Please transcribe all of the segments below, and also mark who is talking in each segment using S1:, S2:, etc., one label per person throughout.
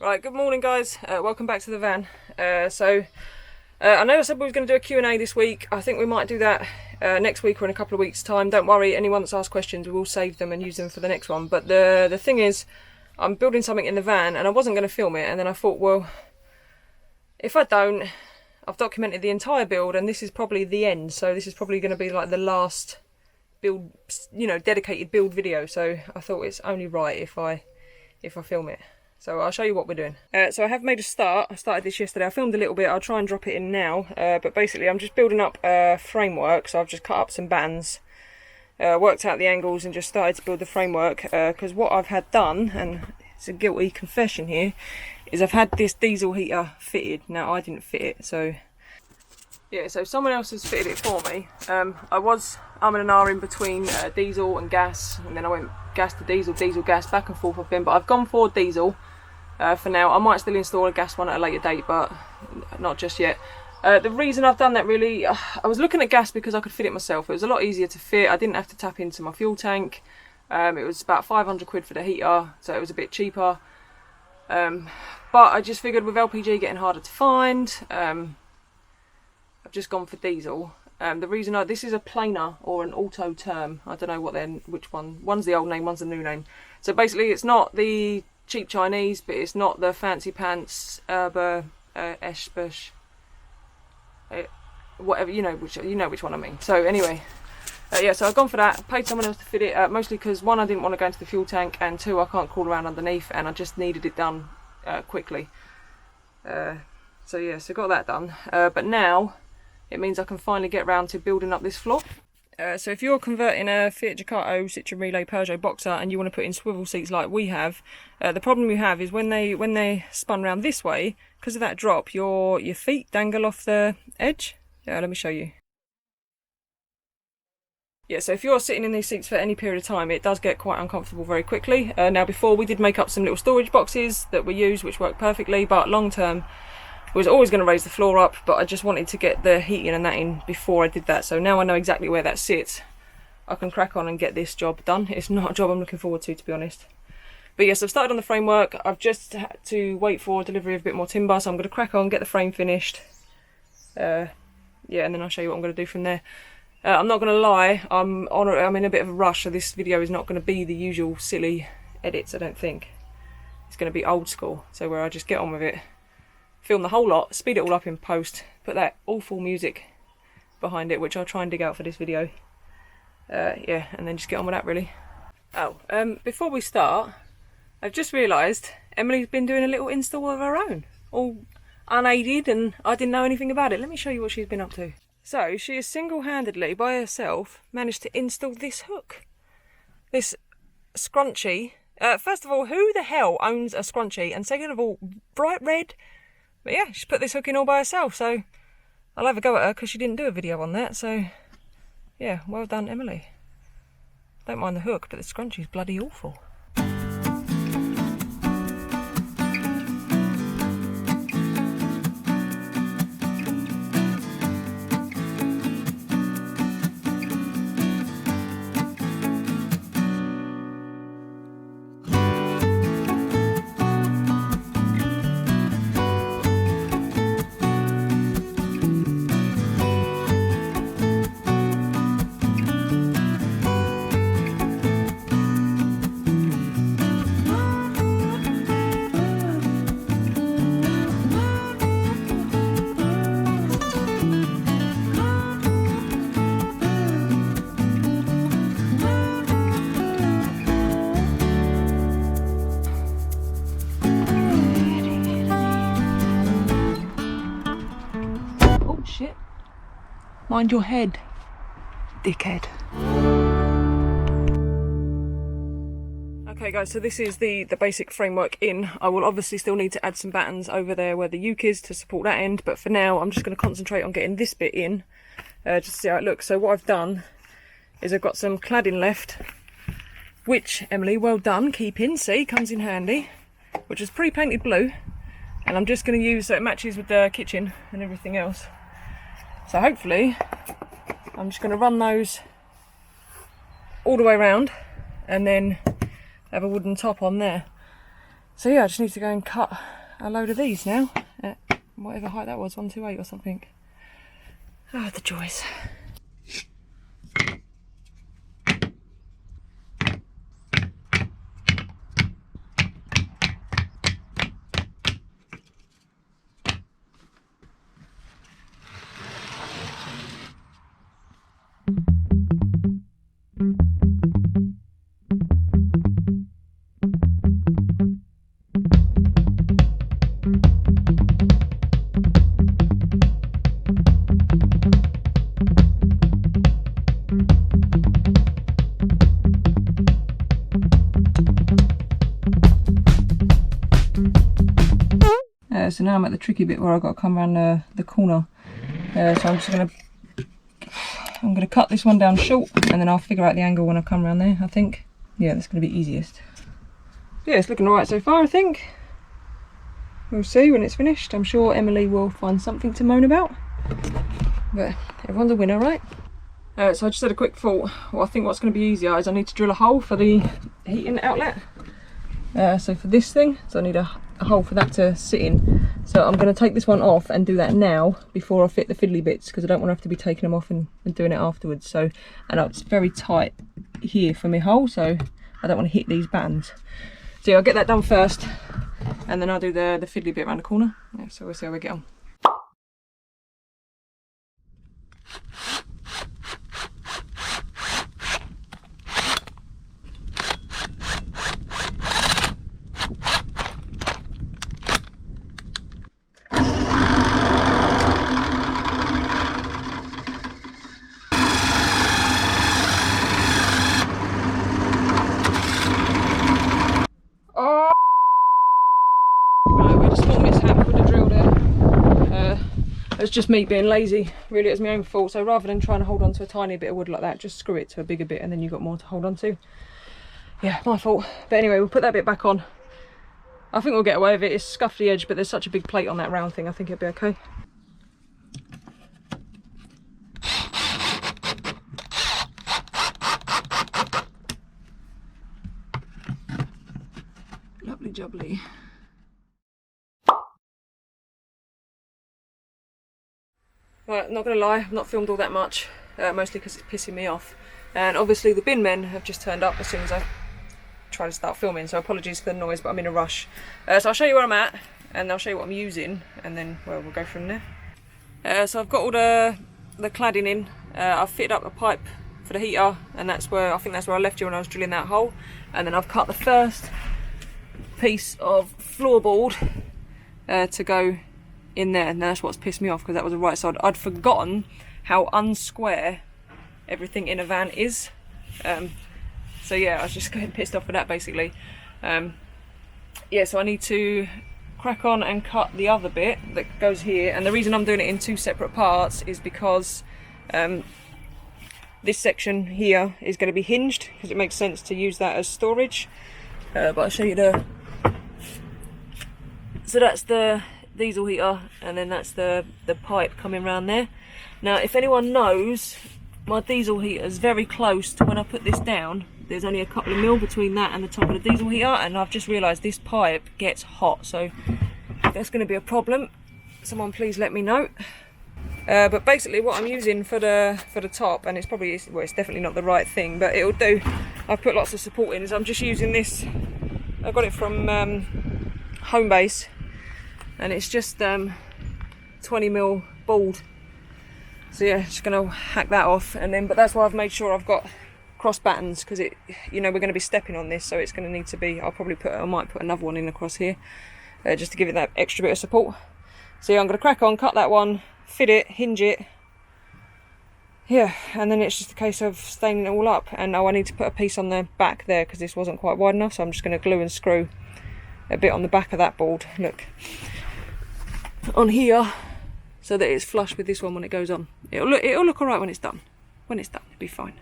S1: Right, good morning guys, welcome back to the van. I know I said we were going to do a Q&A this week. I think we might do that next week or in a couple of weeks time. Don't worry, anyone that's asked questions, we will save them and use them for the next one. But the thing is, I'm building something in the van and I wasn't going to film it, and then I thought, well, if I don't, I've documented the entire build and this is probably the end. So this is probably going to be like the last build, you know, dedicated build video. So I thought it's only right if I film it. So I'll show you what we're doing. So I have made a start. I started this yesterday. I filmed a little bit. I'll try and drop it in now. But basically I'm just building up a framework. So I've just cut up some battens, worked out the angles and just started to build the framework. Because what I've had done, and it's a guilty confession here, is I've had this diesel heater fitted. Now I didn't fit it. So yeah, so someone else has fitted it for me. I was umming and ahhing between diesel and gas. And then I went gas to diesel, diesel, gas, back and forth I've been. But I've gone for diesel. For now. I might still install a gas one at a later date, but not just yet. The reason I've done that really, I was looking at gas because I could fit it myself. It was a lot easier to fit. I didn't have to tap into my fuel tank. It was about 500 quid for the heater, so it was a bit cheaper. But I just figured with LPG getting harder to find, I've just gone for diesel. The reason this is a planer or an auto term. I don't know which one. One's the old name, one's the new name. So basically it's not the cheap Chinese, but it's not the fancy pants Eschbush, whatever, you know which one I mean. So anyway, yeah, so I've gone for that. Paid someone else to fit it, mostly because one, I didn't want to go into the fuel tank, and two, I can't crawl around underneath, and I just needed it done quickly. So yeah, so got that done. But now it means I can finally get round to building up this floor. So if you're converting a Fiat Ducato, Citroen Relay, Peugeot Boxer and you want to put in swivel seats like we have, the problem you have is when they spun round this way, because of that drop, your feet dangle off the edge. Yeah, let me show you. Yeah, so if you're sitting in these seats for any period of time, it does get quite uncomfortable very quickly. Now before, we did make up some little storage boxes that we use, which work perfectly, but long term, I was always going to raise the floor up, but I just wanted to get the heating and that in before I did that. So now I know exactly where that sits. I can crack on and get this job done. It's not a job I'm looking forward to be honest. But yes, I've started on the framework. I've just had to wait for delivery of a bit more timber, so I'm going to crack on, get the frame finished. Yeah, and then I'll show you what I'm going to do from there. I'm not going to lie, I'm in a bit of a rush, so this video is not going to be the usual silly edits, I don't think. It's going to be old school, so where I just get on with it. Film the whole lot, speed it all up in post, put that awful music behind it, which I'll try and dig out for this video. Yeah, and then just get on with that really. Oh, before we start, I've just realised Emily's been doing a little install of her own, all unaided, and I didn't know anything about it. Let me show you what she's been up to. So, she has single-handedly, by herself, managed to install this hook. This scrunchie. First of all, who the hell owns a scrunchie? And second of all, bright red. But yeah, she's put this hook in all by herself, so I'll have a go at her because she didn't do a video on that, so yeah, well done Emily. Don't mind the hook, but the scrunchie's bloody awful. Shit. Mind your head, dickhead. Okay guys, so this is the basic framework in. I will obviously still need to add some battens over there where the uke is to support that end, but for now I'm just going to concentrate on getting this bit in, just to see how it looks. So what I've done is I've got some cladding left, which, Emily, well done, keep in, see, comes in handy, which is pre-painted blue, and I'm just going to use so it matches with the kitchen and everything else. So hopefully I'm just going to run those all the way around and then have a wooden top on there. So yeah, I just need to go and cut a load of these now at whatever height that was, 128 or something. Ah, the joys. So now I'm at the tricky bit where I've got to come around the corner. So I'm gonna cut this one down short, and then I'll figure out the angle when I come around there. I think, yeah, that's gonna be easiest. Yeah, it's looking alright so far. I think we'll see when it's finished. I'm sure Emily will find something to moan about, but everyone's a winner, right? So I just had a quick thought. Well, I think what's going to be easier is I need to drill a hole for the heating outlet. So for this thing, so I need a hole for that to sit in. So I'm going to take this one off and do that now before I fit the fiddly bits, because I don't want to have to be taking them off and doing it afterwards. So, and it's very tight here for my hole, so I don't want to hit these bands. So yeah, I'll get that done first, and then I'll do the fiddly bit around the corner. Yeah, so we'll see how we get on. It's just me being lazy, really. It's my own fault. So rather than trying to hold on to a tiny bit of wood like that, just screw it to a bigger bit and then you've got more to hold on to. Yeah, my fault. But anyway, we'll put that bit back on. I think we'll get away with it. It's scuffed the edge, but there's such a big plate on that round thing, I think it'll be okay. Lovely jubbly. Right, not gonna lie, I've not filmed all that much, mostly because it's pissing me off. And obviously the bin men have just turned up as soon as I try to start filming, so apologies for the noise, but I'm in a rush. So I'll show you where I'm at, and I'll show you what I'm using, and then well, we'll go from there. So I've got all the cladding in. I've fitted up a pipe for the heater, and that's where, I think that's where I left you when I was drilling that hole. And then I've cut the first piece of floorboard to go in there, and that's what's pissed me off, because that was the right side. I'd forgotten how unsquare everything in a van is. So yeah, I was just getting pissed off with that basically. Yeah, so I need to crack on and cut the other bit that goes here, and the reason I'm doing it in two separate parts is because this section here is going to be hinged, because it makes sense to use that as storage. But I'll show you so that's the diesel heater, and then that's the pipe coming around there. Now if anyone knows, my diesel heater is very close to when I put this down. There's only a couple of mil between that and the top of the diesel heater, and I've just realised this pipe gets hot, so if that's going to be a problem, someone please let me know. But basically what I'm using for the top, and it's probably, well, it's definitely not the right thing, but it'll do. I've put lots of support in, is I'm just using this. I got it from Homebase, and it's just 20 mil board. So yeah, just gonna hack that off, and then, but that's why I've made sure I've got cross battens, because it, you know, we're going to be stepping on this, so it's going to need to be, I might put another one in across here, just to give it that extra bit of support. So yeah, I'm going to crack on, cut that one, fit it, hinge it, yeah, and then it's just a case of staining it all up. And oh, I need to put a piece on the back there, because this wasn't quite wide enough, so I'm just going to glue and screw a bit on the back of that board, look, on here, so that it's flush with this one when it goes on. It'll look alright when it's done. When it's done, it'll be fine.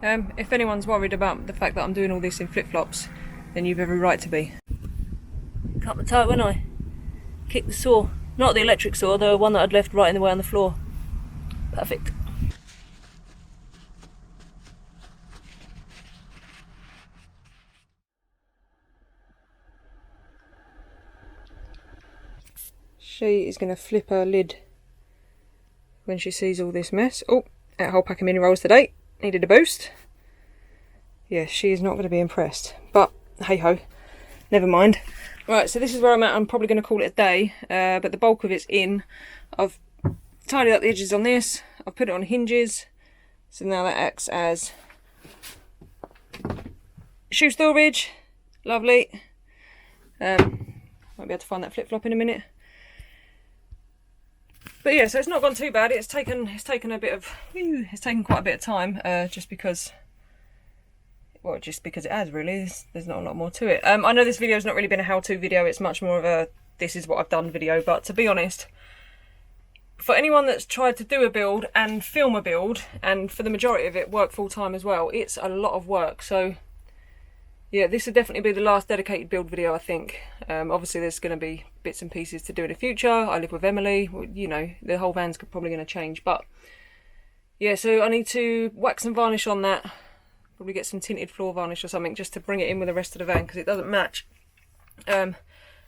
S1: If anyone's worried about the fact that I'm doing all this in flip-flops, then you've every right to be. Cut my tie, wouldn't I? Kick the saw. Not the electric saw, the one that I'd left right in the way on the floor. Perfect. She is going to flip her lid when she sees all this mess. Oh, that whole pack of mini rolls today. Needed a boost. Yeah, she is not going to be impressed. But, hey ho, never mind. Right, so this is where I'm at. I'm probably going to call it a day, but the bulk of it's in. I've tidied up the edges on this. I've put it on hinges. So now that acts as shoe storage. Lovely. Might be able to find that flip-flop in a minute. But yeah, so it's not gone too bad. It's taken a bit of, it's taken quite a bit of time, just because it has really. There's not a lot more to it. I know this video's not really been a how-to video. It's much more of a this is what I've done video. But to be honest, for anyone that's tried to do a build and film a build, and for the majority of it work full-time as well, it's a lot of work. So yeah, this would definitely be the last dedicated build video, I think. Obviously there's going to be bits and pieces to do in the future. I live with Emily, you know, the whole van's probably going to change. But yeah, so I need to wax and varnish on that. Probably get some tinted floor varnish or something just to bring it in with the rest of the van because it doesn't match. But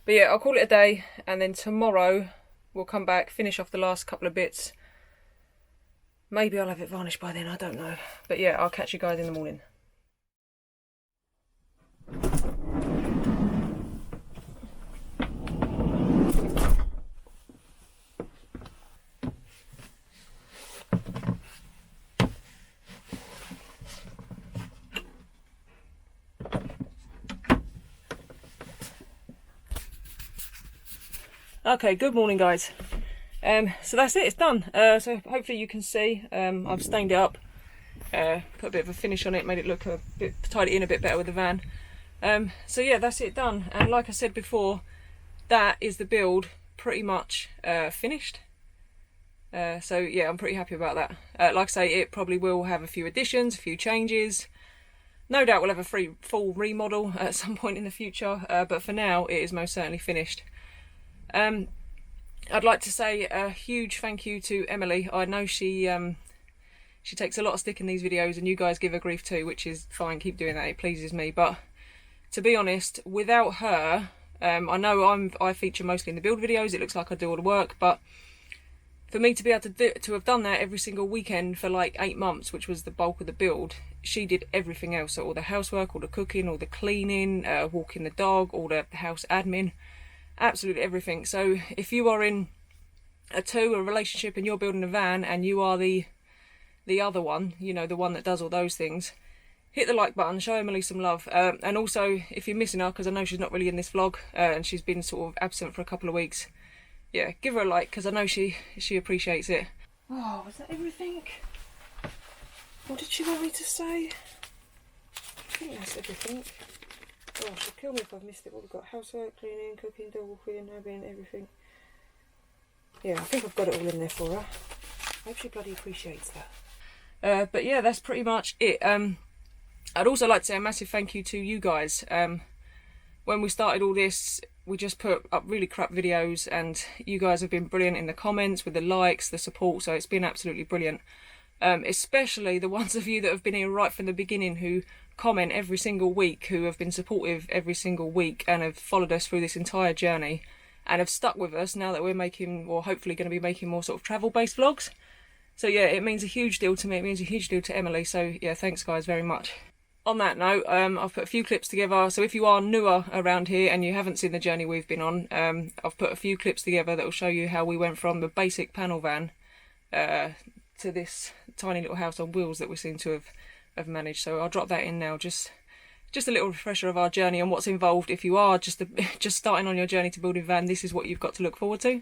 S1: yeah, I'll call it a day, and then tomorrow we'll come back, finish off the last couple of bits. Maybe I'll have it varnished by then, I don't know. But yeah, I'll catch you guys in the morning. Okay, good morning guys. So that's it, it's done. So hopefully you can see, I've stained it up, put a bit of a finish on it, made it look a bit, tied it in a bit better with the van. So yeah, that's it done. And like I said before, that is the build pretty much finished. So yeah, I'm pretty happy about that. Like I say, it probably will have a few additions, a few changes. No doubt we'll have a full remodel at some point in the future, but for now it is most certainly finished. I'd like to say a huge thank you to Emily. I know she takes a lot of stick in these videos, and you guys give her grief too, which is fine. Keep doing that, it pleases me. But to be honest, without her, I know I feature mostly in the build videos. It looks like I do all the work, but for me to be able to have done that every single weekend for like 8 months, which was the bulk of the build, she did everything else. So all the housework, all the cooking, all the cleaning, walking the dog, all the house admin. Absolutely everything. So if you are in a relationship and you're building a van and you are the other one, you know, the one that does all those things, hit the like button, show Emily some love. And also, if you're missing her, because I know she's not really in this vlog, and she's been sort of absent for a couple of weeks, yeah, give her a like, because I know she appreciates it. Oh, was that everything? What did she want me to say? I think that's everything. Oh, she'll kill me if I've missed it. What we've got: housework, cleaning, cooking, dog walking, admin, everything. Yeah, I think I've got it all in there for her. I hope she bloody appreciates that. But yeah, that's pretty much it. I'd also like to say a massive thank you to you guys. When we started all this, we just put up really crap videos, and you guys have been brilliant in the comments, with the likes, the support, so it's been absolutely brilliant. Especially the ones of you that have been here right from the beginning, who comment every single week, who have been supportive every single week and have followed us through this entire journey and have stuck with us now that we're making, or hopefully going to be making, more sort of travel based vlogs. So yeah, it means a huge deal to me, it means a huge deal to Emily, so yeah, thanks guys very much. On that note, I've put a few clips together, so if you are newer around here and you haven't seen the journey we've been on, I've put a few clips together that will show you how we went from the basic panel van to this tiny little house on wheels that we seem to have managed. So I'll drop that in now, just a little refresher of our journey and what's involved. If you are just starting on your journey to building a van, this is what you've got to look forward to.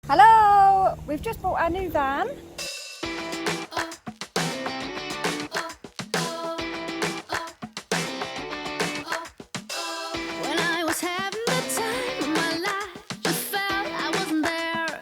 S2: Hello, we've just bought our new van.
S3: When I was having the time of my life, just felt I wasn't there.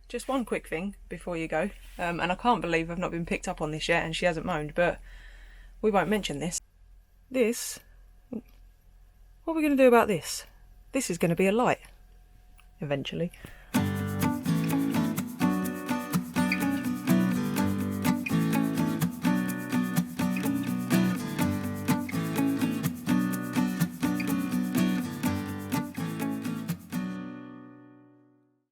S1: Just one quick thing before you go, and I can't believe I've not been picked up on this yet and she hasn't moaned, but we won't mention this. What are we going to do about this? This is going to be a light, eventually.